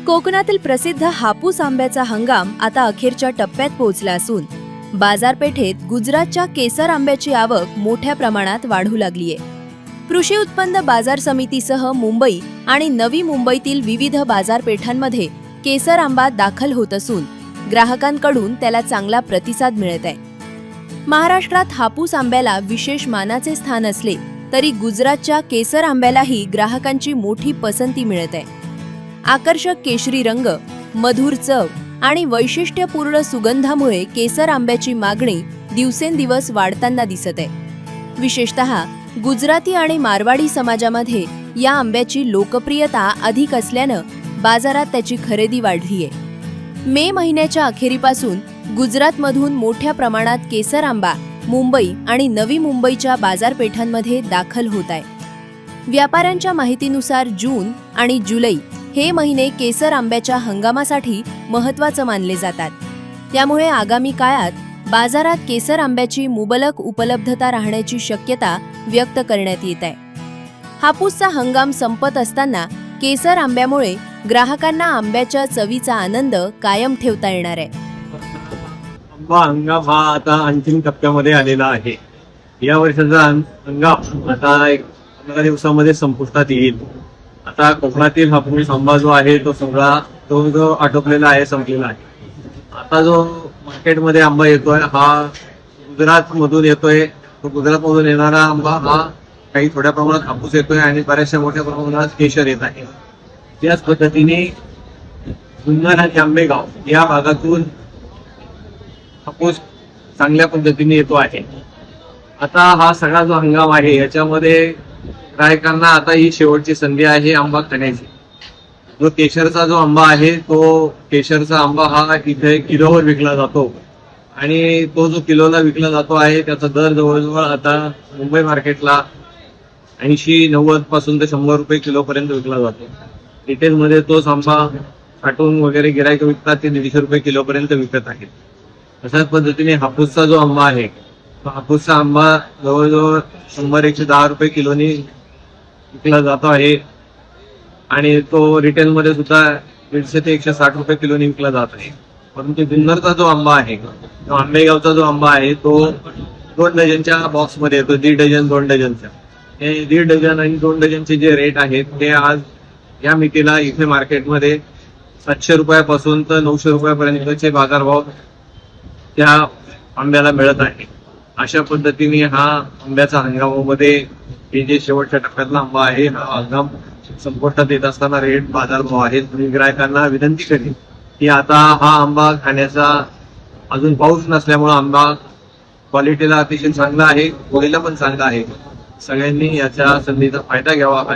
कोकणातील प्रसिद्ध हापूस आंब्याचा हंगाम आता अखेरच्या टप्प्यात पोहोचला असून बाजारपेठेत गुजरातच्या केसर आंब्याची आवक मोठ्या प्रमाणात वाढू लागलीय। कृषी उत्पन्न बाजार समितीसह मुंबई आणि नवी मुंबईतील विविध बाजारपेठांमध्ये केसर आंबा दाखल होत असून ग्राहकांकडून त्याला चांगला प्रतिसाद मिळत आहे। महाराष्ट्रात हापूस आंब्याला विशेष मानाचे स्थान असले तरी गुजरातच्या केसर आंब्यालाही ग्राहकांची मोठी पसंती मिळत आहे। आकर्षक केशरी रंग, मधुर चव आणि वैशिष्ट्यपूर्ण सुगंधामुळे केसर आंब्याची मागणी दिवसेंदिवस वाढताना दिसत आहे। विशेषतः गुजराती आणि मारवाडी समाजामध्ये या आंब्याची लोकप्रियता अधिक असल्यानं बाजारात त्याची खरेदी वाढली आहे। मे महिन्याच्या अखेरीपासून गुजरातमधून मोठ्या प्रमाणात केसर आंबा मुंबई आणि नवी मुंबईच्या बाजारपेठांमध्ये दाखल होत आहे। व्यापाऱ्यांच्या माहितीनुसार जून आणि जुलै हे महिने केसर आंब्याच्या हंगामासाठी महत्त्वाचं मानले जातात। त्यामुळे आगामी काळात बाजारात केसर आंब्याची मुबलक उपलब्धता राहण्याची शक्यता व्यक्त करण्यात येत आहे। हापूसचा हंगाम संपत असताना केसर आंब्यामुळे ग्राहकांना आंब्याच्या चवीचा आनंद कायम ठेवता येणार आहे। आंबा हंगाम हा आता अंतिम टप्प्यामध्ये आलेला आहे। या वर्षाचा हंगाम आता 15 दिवसामध्ये संपुष्टात येईल। आता कोकणातील हापूस आंबा जो आहे तो सगळा जो आटोपलेला आहे, संपलेला आहे। आता जो मार्केटमध्ये आंबा येतोय हा गुजरात मधून येतोय। तो गुजरात मधून येणारा आंबा हा काही थोड्या प्रमाणात हापूस येतोय आणि बऱ्याचशा मोठ्या प्रमाणात केशर येत आहे। त्याच पद्धतीने जुन्नर आणि आंबेगाव या भागातून हापूस चांगल्या पद्धतीने येतो आहे। आता हा सगळा जो हंगाम आहे याच्यामध्ये ग्राहकांना आता ही शेवटची संधी आहे आंबा खाण्याची। जो केशरचा जो आंबा आहे तो केशरचा आंबा हा इथे किलोवर विकला जातो आणि तो जो किलोला विकला जातो आहे त्याचा दर जवळजवळ आता मुंबई मार्केटला 80-90 पासून ते 100 रुपये किलो पर्यंत विकला जातो। रिटेलमध्ये तोच आंबा साठवून वगैरे गिराईक विकतात ते 150 रुपये किलो पर्यंत विकत आहेत। अशाच पद्धतीने हापूसचा जो आंबा आहे हापूसचा आंबा जवळजवळ 100-110 रुपये किलोनी विकला जातो आहे आणि तो रिटेलमध्ये सुद्धा 150 ते 160 रुपये किलोनी विकला जात आहे। परंतु जुन्नरचा जो आंबा आहे, तो आंबेगावचा जो आंबा आहे तो 2 डझनच्या बॉक्समध्ये येतो। 1.5 डझन 2 डझनच्या हे 1.5 डझन आणि 2 डझनचे जे रेट आहेत ते आज या मितीला इथे मार्केटमध्ये 700 रुपयापासून तर 900 रुपयापर्यंतचे बाजारभाव त्या आंब्याला मिळत आहे। अशा पद्धतीने हा आंब्याचा हंगामामध्ये हे जे शेवटच्या टप्प्यातला आंबा आहे हा हंगाम संपुष्टात येत असताना रेट बाजारभाव आहेत। मी ग्राहकांना विनंती करेन की आता हा आंबा खाण्याचा अजून पाऊस नसल्यामुळे आंबा क्वालिटीला अतिशय चांगला आहे, गोळीला पण चांगला आहे। सगळ्यांनी याच्या संधीचा फायदा घ्यावा।